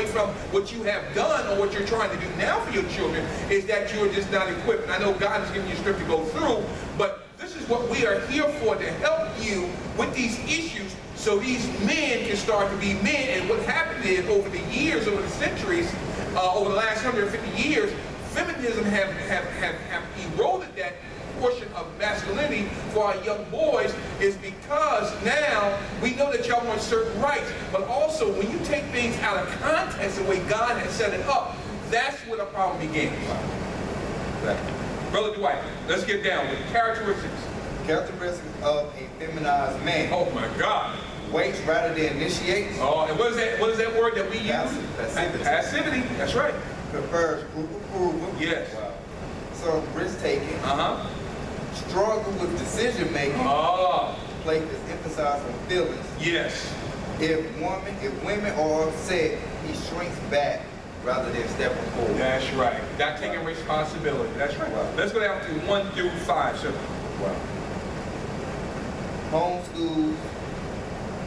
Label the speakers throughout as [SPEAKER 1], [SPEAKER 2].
[SPEAKER 1] away from what you have done or what you're trying to do now for your children, is that you're just not equipped. And I know God has given you script to go through, but this is what we are here for, to help you with these issues so these men can start to be men. And what happened is, over the years, over the centuries, over the last 150 years, feminism have eroded that portion of masculinity for our young boys, is because now we know that y'all want certain rights, but also when you take things out of context the way God has set it up, that's where the problem begins. Brother Dwight, let's get down with characteristics.
[SPEAKER 2] Characteristics of a feminized man.
[SPEAKER 1] Oh my God.
[SPEAKER 2] Waits rather than initiates.
[SPEAKER 1] Oh, and what is that word that we use?
[SPEAKER 2] Passivity.
[SPEAKER 1] Passivity. That's right.
[SPEAKER 2] Prefers approval.
[SPEAKER 1] Yes.
[SPEAKER 2] Wow. So risk taking. Struggle with decision making. Place is emphasized on feelings.
[SPEAKER 1] Yes.
[SPEAKER 2] If women are upset, he shrinks back rather than stepping forward.
[SPEAKER 1] That's right. Not taking responsibility. That's right. Wow. Let's go down to 1 through 5, sir.
[SPEAKER 2] Wow.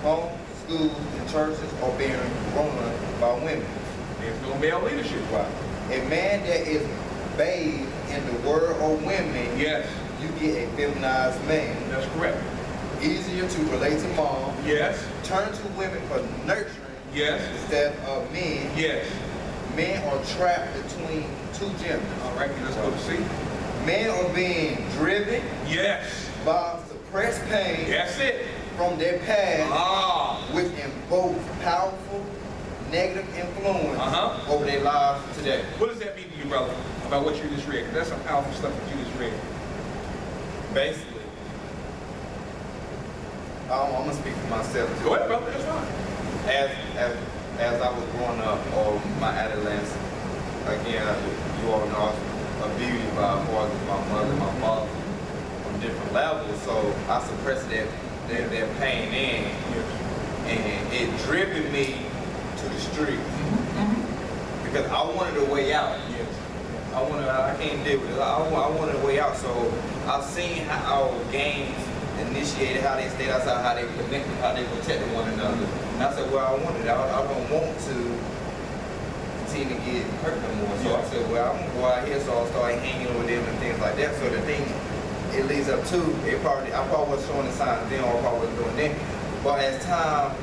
[SPEAKER 2] Homeschools and churches are being run by women.
[SPEAKER 1] There's no male leadership.
[SPEAKER 2] Wow. A man that is bathed in the word of women,
[SPEAKER 1] yes,
[SPEAKER 2] you get a feminized man.
[SPEAKER 1] That's correct.
[SPEAKER 2] Easier to relate to mom.
[SPEAKER 1] Yes.
[SPEAKER 2] Turn to women for nurturing.
[SPEAKER 1] Yes.
[SPEAKER 2] Instead of men.
[SPEAKER 1] Yes.
[SPEAKER 2] Men are trapped between two genders.
[SPEAKER 1] All right, let's go to C.
[SPEAKER 2] Men are being driven.
[SPEAKER 1] Yes.
[SPEAKER 2] By suppressed pain.
[SPEAKER 1] That's it.
[SPEAKER 2] From their past, which invokes powerful negative influence over their lives today.
[SPEAKER 1] What does that mean to you, brother, about what you just read? That's some powerful stuff that you just read.
[SPEAKER 2] Basically, I'm going to speak for myself too.
[SPEAKER 1] Go ahead, brother, that's fine.
[SPEAKER 2] As I was growing up, or my adolescence, again, you all know I was abused by my mother, my father, on different levels, so I suppressed that pain in, and it driven me to the streets because I wanted a way out.
[SPEAKER 1] Yes.
[SPEAKER 2] I can't deal with it. I wanted a way out. So I've seen how our gangs initiated, how they stayed outside, how they connected, how they protected one another. And I said, well, I don't want to continue to get hurt no more. So I said, well, I'm gonna go out here. So I started hanging with them and things like that. So the thing it leads up to, I probably was showing the signs then, or I probably was doing then. But as time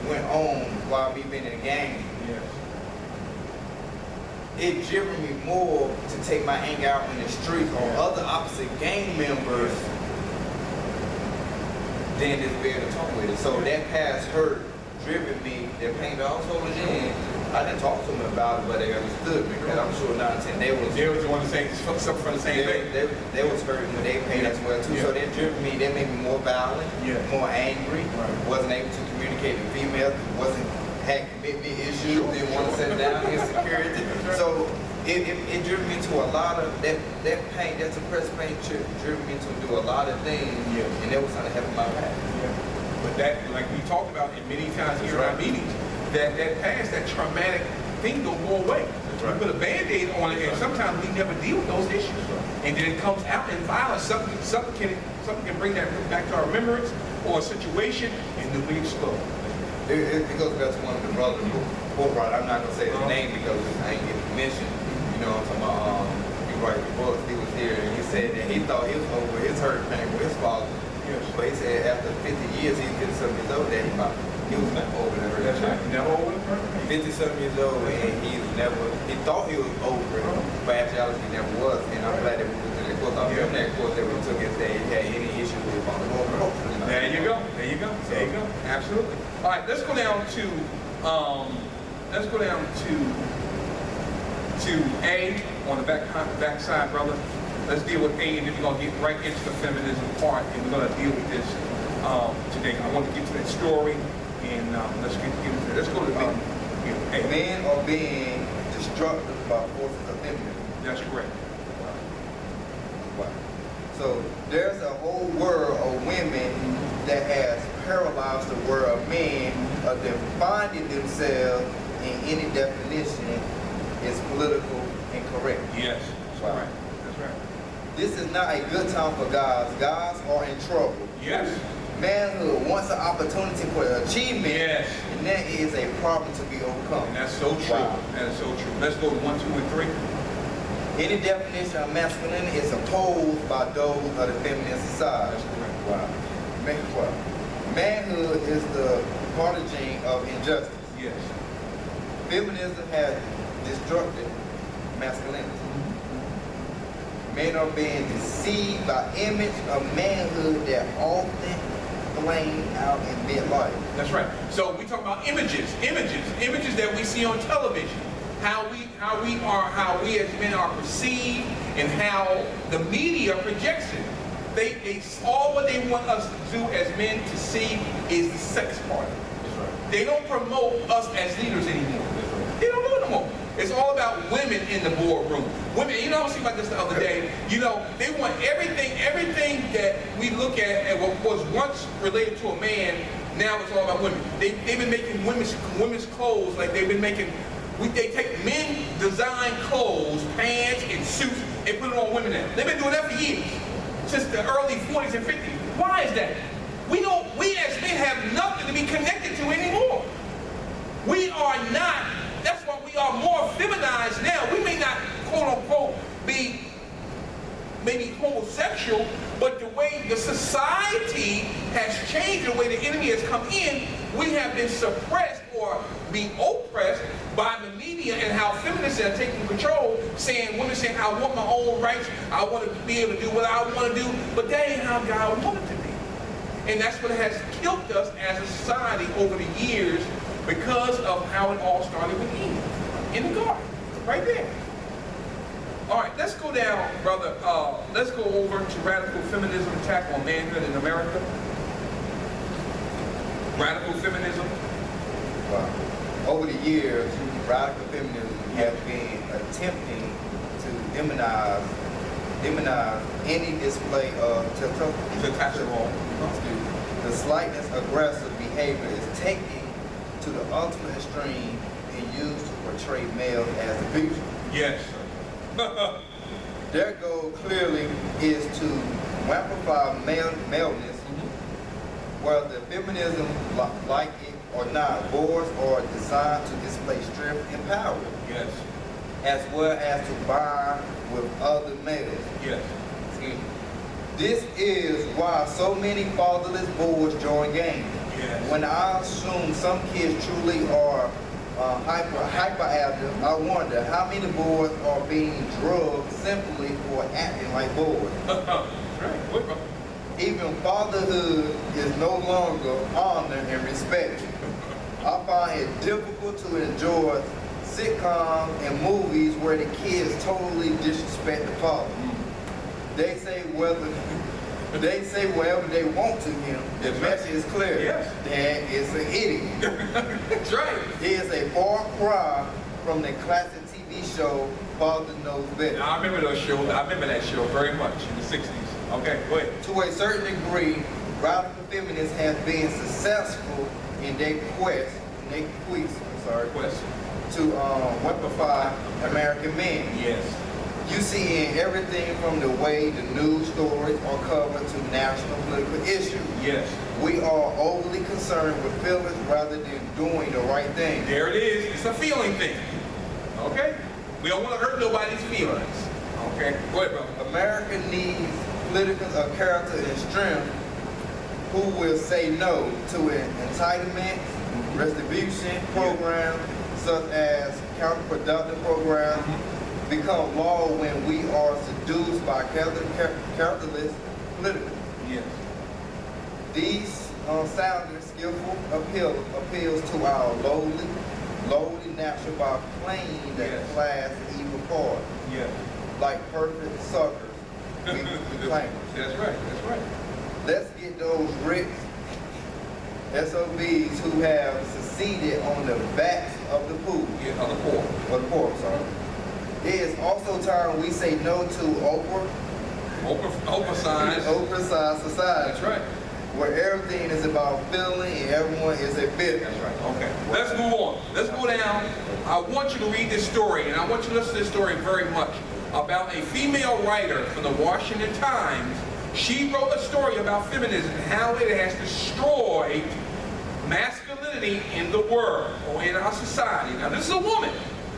[SPEAKER 2] went on, while me being in the gang, it driven me more to take my anger out in the street on other opposite gang members than just being to talk with it. So that past hurt driven me, that pain that I was holding in. I didn't talk to them about it, but they understood me, because I'm sure 9 and 10 they was
[SPEAKER 1] the one saying something from the same thing.
[SPEAKER 2] They was hurting with their pain as well too. So that driven me, that made me more violent, more angry, wasn't able to communicate with females, had commitment issues, didn't want to settle down, insecurity. So it driven me to a lot of that pain, that suppressed pain driven me to do a lot of things, and that was something that happened in my past.
[SPEAKER 1] But that, like we talked about in many times here in our meetings, that past, that traumatic thing don't go away. You put a Band-Aid on it, and sometimes we never deal with those issues. And then it comes out in violence. Something can bring that back to our remembrance, or a situation, and then we explode.
[SPEAKER 2] It goes back to one of the brothers who brought, I'm not going to say his name because I ain't get permission. You know what I'm talking about? He was here, and he said that he thought he was over his hurt pain with his father. But he said after 50 years, he's 57 years old, that he was never over the hurt.
[SPEAKER 1] That's right. Never over the hurt.
[SPEAKER 2] 57 years old, and he thought he was over it, but actually he never was. And I'm glad that we went to that course. I remember that course that we took it, that he had any issue with his father.
[SPEAKER 1] There you go. There you go. There you go. Absolutely. All right, let's go down to A on the back side, brother. Let's deal with A, and then we're gonna get right into the feminism part, and we're gonna deal with this today. I want to get to that story, and let's get into it. Let's go to the A.
[SPEAKER 2] Men are being destructive by forces of feminism.
[SPEAKER 1] That's correct.
[SPEAKER 2] Wow. So there's a whole world of women that has paralyzed the world of men of them finding themselves in any definition is political incorrect.
[SPEAKER 1] Yes, that's right. That's right.
[SPEAKER 2] This is not a good time for guys. Guys are in trouble.
[SPEAKER 1] Yes.
[SPEAKER 2] manhood wants an opportunity for achievement,
[SPEAKER 1] Yes.
[SPEAKER 2] and that is a problem to be overcome.
[SPEAKER 1] And that's so true.
[SPEAKER 2] Wow.
[SPEAKER 1] That is so true. Let's go to 1, 2, and 3.
[SPEAKER 2] Any definition of masculinity is opposed by those of the feminine society.
[SPEAKER 1] That's correct.
[SPEAKER 2] Wow. Manhood is the progeny of injustice.
[SPEAKER 1] Yes.
[SPEAKER 2] Feminism has destructed masculinity. Men are being deceived by image of manhood that often flame out in midlife.
[SPEAKER 1] That's right. So we talk about images that we see on television. How we as men are perceived, and how the media projects it. They all what they want us to do as men to see is the sex part.
[SPEAKER 2] That's right.
[SPEAKER 1] They don't promote us as leaders anymore. They don't do it anymore. It's all about women in the boardroom. Women, you know, I was thinking about this the other day. You know, they want everything that we look at and what was once related to a man, now it's all about women. They've been making women's clothes like they've been making. They take men design clothes, pants, and suits, and put it on women now. They've been doing that for years, since the early 40s and 50s. Why is that? We as men have nothing to be connected to anymore. We are not. That's why we are more feminized now. We may not, quote unquote, be maybe homosexual, but the way the society has changed, the way the enemy has come in, we have been suppressed or being oppressed by the media, and how feminists are taking control, women saying, I want my own rights, I want to be able to do what I want to do, but that ain't how God wanted it to be. And that's what has killed us as a society over the years, because of how it all started with Eve in the garden, right there. All right, let's go down, brother. Let's go over to radical feminism attack on manhood in America. Radical feminism.
[SPEAKER 2] Wow. Over the years, radical feminism has been attempting to demonize any display of
[SPEAKER 1] Testosterone.
[SPEAKER 2] the slightest aggressive behavior is taken to the ultimate extreme and used to portray males as abusers.
[SPEAKER 1] Yes.
[SPEAKER 2] Their goal clearly is to amplify maleness, whether feminism, like it or not, boards are designed to display strength and power,
[SPEAKER 1] Yes.
[SPEAKER 2] as well as to bind with other males.
[SPEAKER 1] Yes.
[SPEAKER 2] This is why so many fatherless boys join gangs.
[SPEAKER 1] Yes.
[SPEAKER 2] When I assume some kids truly are hyperactive, I wonder how many boys are being drugged simply for acting like boys.
[SPEAKER 1] Right.
[SPEAKER 2] Even fatherhood is no longer honored and respected. I find it difficult to enjoy sitcoms and movies where the kids totally disrespect the father. They say whatever they want to him. The message is clear.
[SPEAKER 1] Yes.
[SPEAKER 2] Dad is an idiot.
[SPEAKER 1] That's right.
[SPEAKER 2] He is a far cry from the classic TV show Father Knows Better.
[SPEAKER 1] Now, I remember those shows. I remember that show very much in the 60s. Okay, go ahead.
[SPEAKER 2] To a certain degree, radical feminists have been successful in their quest to weaponify American men.
[SPEAKER 1] Yes.
[SPEAKER 2] You see in everything from the way the news stories are covered to national political issues.
[SPEAKER 1] Yes.
[SPEAKER 2] We are overly concerned with feelings rather than doing the right thing.
[SPEAKER 1] There it is. It's a feeling thing. Okay? We don't want to hurt nobody's feelings. Okay? Go ahead, brother.
[SPEAKER 2] America needs political character and strength who will say no to an entitlement, retribution program, such as counterproductive programs, become law when we are seduced by capitalist political.
[SPEAKER 1] Yes.
[SPEAKER 2] These sounding skillful appeals to our lowly natural by playing the
[SPEAKER 1] Yes.
[SPEAKER 2] class evil card,
[SPEAKER 1] Yes.
[SPEAKER 2] like perfect suckers. We claim.
[SPEAKER 1] That's right. That's right.
[SPEAKER 2] Let's get those rich SOBs who have succeeded on the backs of the pool.
[SPEAKER 1] Yeah, on the poor.
[SPEAKER 2] Or the poor, sorry. It is also time we say no to oversized society.
[SPEAKER 1] That's right.
[SPEAKER 2] Where everything is about feeling and everyone is a bit.
[SPEAKER 1] That's right. Okay. Let's move on. Let's go down. I want you to read this story, and I want you to listen to this story very much, about a female writer from the Washington Times. She wrote a story about feminism and how it has destroyed masculinity in the world or in our society. Now, this is a woman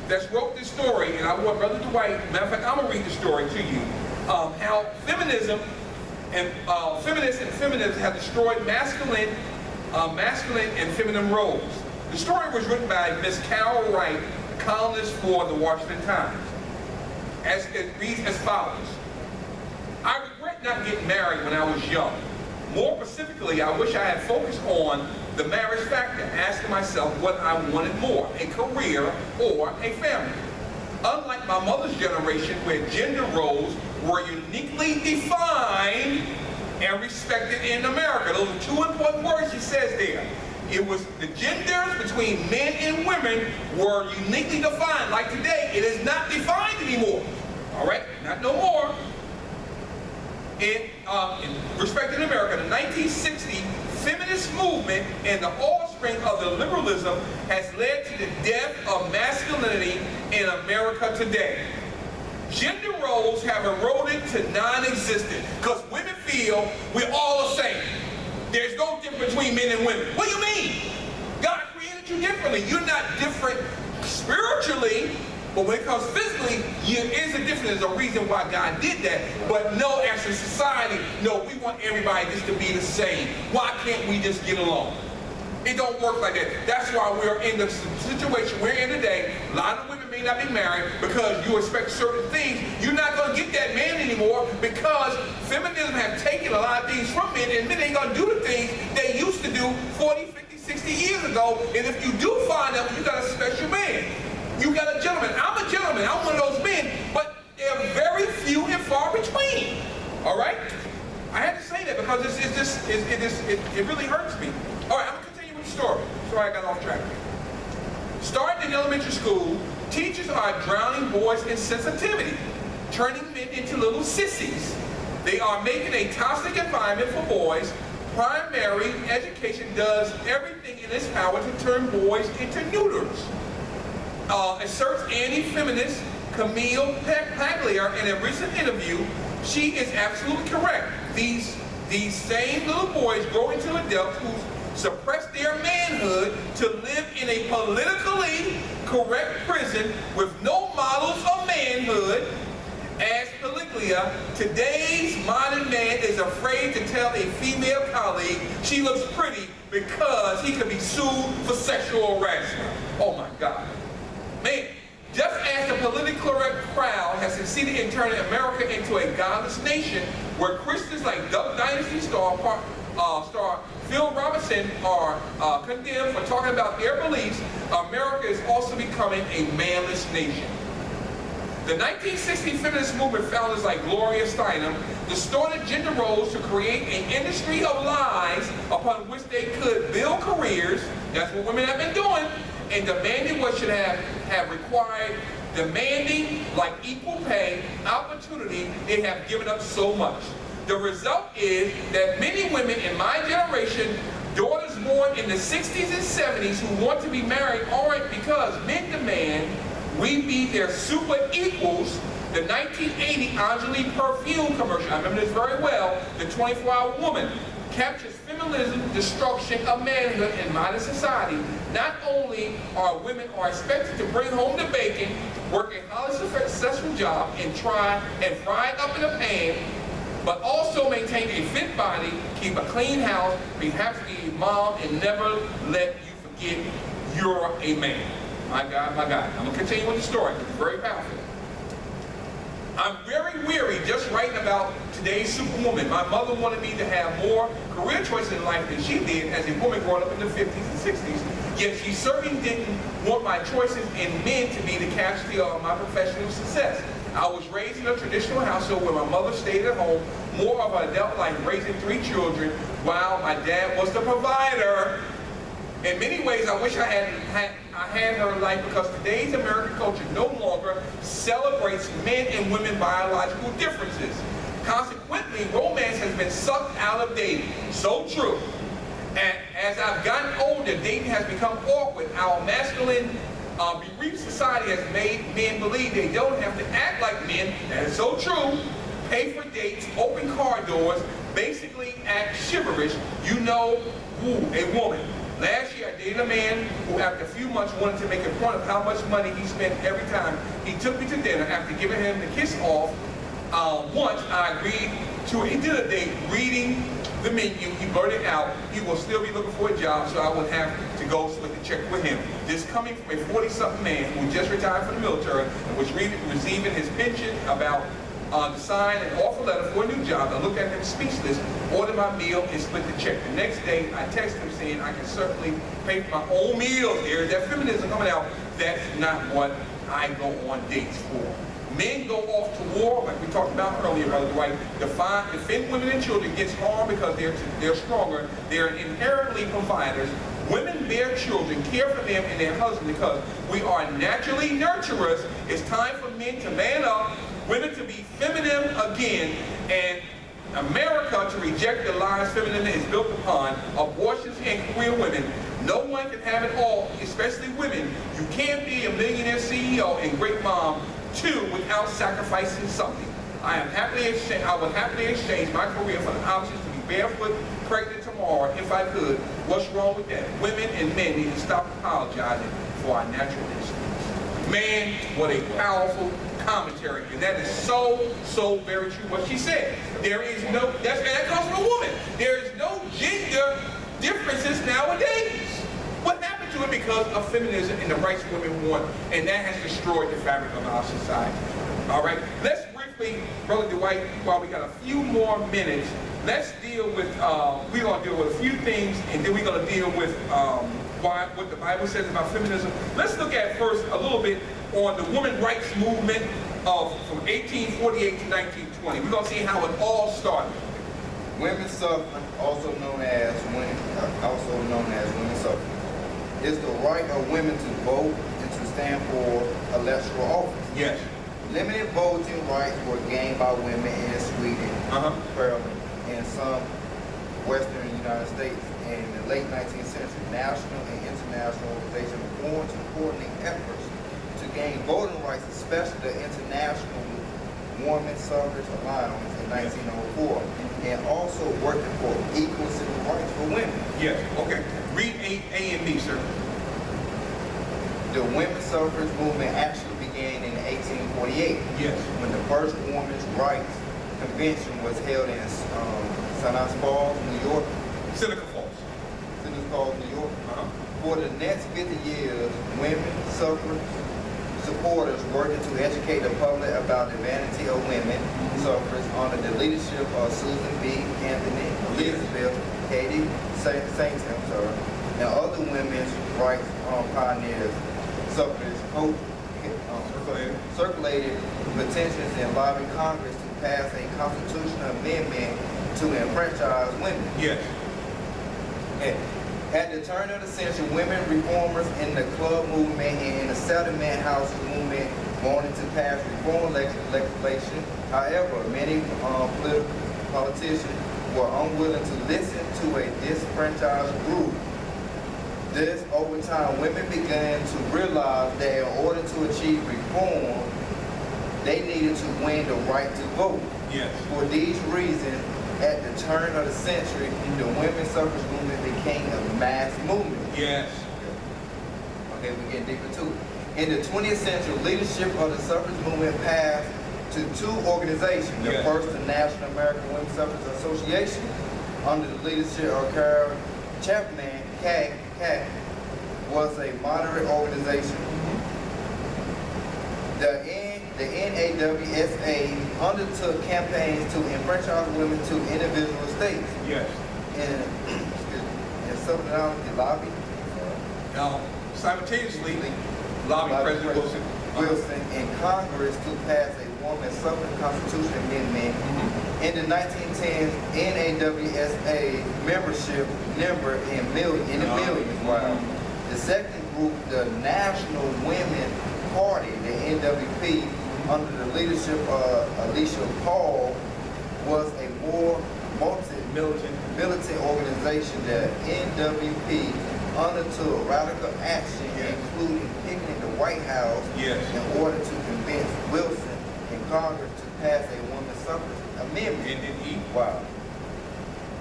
[SPEAKER 1] that's wrote this story, and I want Brother Dwight, matter of fact, I'm going to read the story to you, how feminism and feminists and feminism have destroyed masculine and feminine roles. The story was written by Miss Carol Wright, columnist for the Washington Times. As it reads as follows. I regret not getting married when I was young. More specifically, I wish I had focused on the marriage factor, asking myself what I wanted more, a career or a family. Unlike my mother's generation, where gender roles were uniquely defined and respected in America. Those are two important words she says there. It was the genders between men and women were uniquely defined. Like today, it is not defined anymore. All right, not no more. In respect in America, the 1960 feminist movement and the offspring of the liberalism has led to the death of masculinity in America today. Gender roles have eroded to non-existent because women feel we're all the same. There's no difference between men and women. What do you mean? God created you differently. You're not different spiritually, but when it comes physically, there is a difference. There's a reason why God did that. But no, as a society, no, we want everybody just to be the same. Why can't we just get along? It don't work like that. That's why we're in the situation we're in today. A lot of women may not be married because you expect certain things. You're not going to get that man anymore because feminism have taken a lot of things from men, and men ain't going to do the things they used to do 40, 50, 60 years ago. And if you do find out, you got a special man. You got a gentleman. I'm a gentleman. I'm one of those men, but they're very few and far between. All right? I had to say that because it really hurts me. All right, I'm going to continue with the story. Sorry I got off track. Starting in elementary school, teachers are drowning boys in sensitivity, turning men into little sissies. They are making a toxic environment for boys. Primary education does everything in its power to turn boys into neuters. Asserts anti-feminist Camille Paglia in a recent interview. She is absolutely correct. These same little boys grow into adults who suppress their manhood to live in a politically correct prison with no models of manhood. As Paglia, today's modern man is afraid to tell a female colleague she looks pretty because he could be sued for sexual harassment. Oh my God. Man, just as the politically correct crowd has succeeded in turning America into a godless nation where Christians like Duck Dynasty star Phil Robinson are condemned for talking about their beliefs, America is also becoming a manless nation. The 1960 feminist movement founders like Gloria Steinem distorted gender roles to create an industry of lies upon which they could build careers. That's what women have been doing. And demanding what should have required, demanding like equal pay, opportunity, they have given up so much. The result is that many women in my generation, daughters born in the 60s and 70s who want to be married aren't because men demand we be their super equals. The 1980 Angelique perfume commercial, I remember this very well, the 24-hour woman, captures feminism, destruction of manhood in modern society. Not only are women expected to bring home the bacon, work a highly successful job, and fry it up in a pan, but also maintain a fit body, keep a clean house, perhaps be a mom, and never let you forget you're a man. My God, my God. I'm going to continue with the story. It's very powerful. I'm very weary just writing about today's superwoman. My mother wanted me to have more career choices in life than she did as a woman growing up in the 50s and 60s. Yet she certainly didn't want my choices in men to be the casualty of my professional success. I was raised in a traditional household where my mother stayed at home, more of an adult life, raising 3 children, while my dad was the provider. In many ways, I wish I had her life because today's American culture no longer celebrates men and women biological differences. Consequently, romance has been sucked out of dating. So true. And as I've gotten older, dating has become awkward. Our masculine, bereaved society has made men believe they don't have to act like men. That is so true. pay for dates, open car doors, basically act shiverish. You know, woo, a woman. Last year, I dated a man who, after a few months, wanted to make a point of how much money he spent every time he took me to dinner. After giving him the kiss off, once I agreed to a dinner date, reading the menu, he blurted out he will still be looking for a job, so I would have to go split the check with him. This coming from a 40-something man who just retired from the military and was receiving his pension, about to sign an offer letter for a new job. I looked at him speechless, ordered my meal, and split the check. The next day, I texted him saying I can certainly pay for my own meals. There's that feminism coming out. That's not what I go on dates for. Men go off to war, like we talked about earlier, Brother Dwight, defend women and children against harm because they're stronger. They're inherently providers. Women bear children, care for them and their husbands because we are naturally nurturers. It's time for men to man up, women to be feminine again, and America to reject the lies feminism is built upon, abortions and career women. No one can have it all, especially women. You can't be a millionaire CEO and great mom too without sacrificing something. I would happily exchange my career for the options to be barefoot, pregnant tomorrow if I could. What's wrong with that? Women and men need to stop apologizing for our natural instincts. Man, what a powerful commentary, and that is so very true what she said. There is no, that comes from a woman. There is no gender differences nowadays. What happened to it because of feminism and the rights women want, and that has destroyed the fabric of our society. All right, let's briefly, Brother Dwight, while we got a few more minutes, let's deal with, we're going to deal with a few things, and then we're going to deal with what the Bible says about feminism. Let's look at first a little bit on the women's rights movement from 1848 to 1920. We're going to see how it all started.
[SPEAKER 2] Women's suffrage, also known as women's suffrage, is the right of women to vote and to stand for electoral office.
[SPEAKER 1] Yes.
[SPEAKER 2] Limited voting rights were gained by women in Sweden, Ireland, and some Western United States. In the late 19th century, national and international organizations formed to coordinate efforts to gain voting rights, especially the International Women's Suffrage Alliance in 1904, and also working for equal civil rights for women.
[SPEAKER 1] Yes, okay. Read A and B, sir.
[SPEAKER 2] The women's suffrage movement actually began in 1848.
[SPEAKER 1] Yes. When
[SPEAKER 2] the first women's rights convention was held in Seneca Falls, New York.
[SPEAKER 1] Seneca Falls,
[SPEAKER 2] New York. For the next 50 years, women suffrage supporters working to educate the public about the vanity of women suffrage under the leadership of Susan B. Anthony, Elizabeth Cady St. and other women's rights pioneers. Suffrage circulated petitions and lobbied Congress to pass a constitutional amendment to enfranchise women.
[SPEAKER 1] Yes.
[SPEAKER 2] At the turn of the century, women reformers in the club movement and in the settlement house movement wanted to pass reform legislation. However, many politicians were unwilling to listen to a disenfranchised group. This, over time, women began to realize that in order to achieve reform, they needed to win the right to vote.
[SPEAKER 1] Yes.
[SPEAKER 2] For these reasons, at the turn of the century, the women's suffrage movement became a mass movement.
[SPEAKER 1] Yes.
[SPEAKER 2] Okay, we're getting deeper too. In the 20th century, leadership of the suffrage movement passed to two organizations. The
[SPEAKER 1] Yes.
[SPEAKER 2] first, the National American Women's Suffrage Association, under the leadership of Carol Chapman, CAC, was a moderate organization. The NAWSA undertook campaigns to enfranchise women to individual states.
[SPEAKER 1] Yes.
[SPEAKER 2] And subsequently lobbied.
[SPEAKER 1] Now, simultaneously, lobby President Wilson.
[SPEAKER 2] In Congress to pass a woman's suffrage constitution amendment. In the 1910s, NAWSA membership number in the millions. Wow. The second group, the National Women Party, the NWP, under the leadership of Alicia Paul, was a more militant organization. The NWP undertook radical action, including picketing the White House in order to convince Wilson and Congress to pass a women's suffrage amendment.
[SPEAKER 1] Indeed.
[SPEAKER 2] Wow.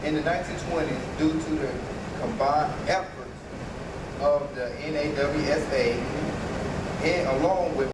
[SPEAKER 2] In the 1920s, due to the combined efforts of the NAWSA, and along with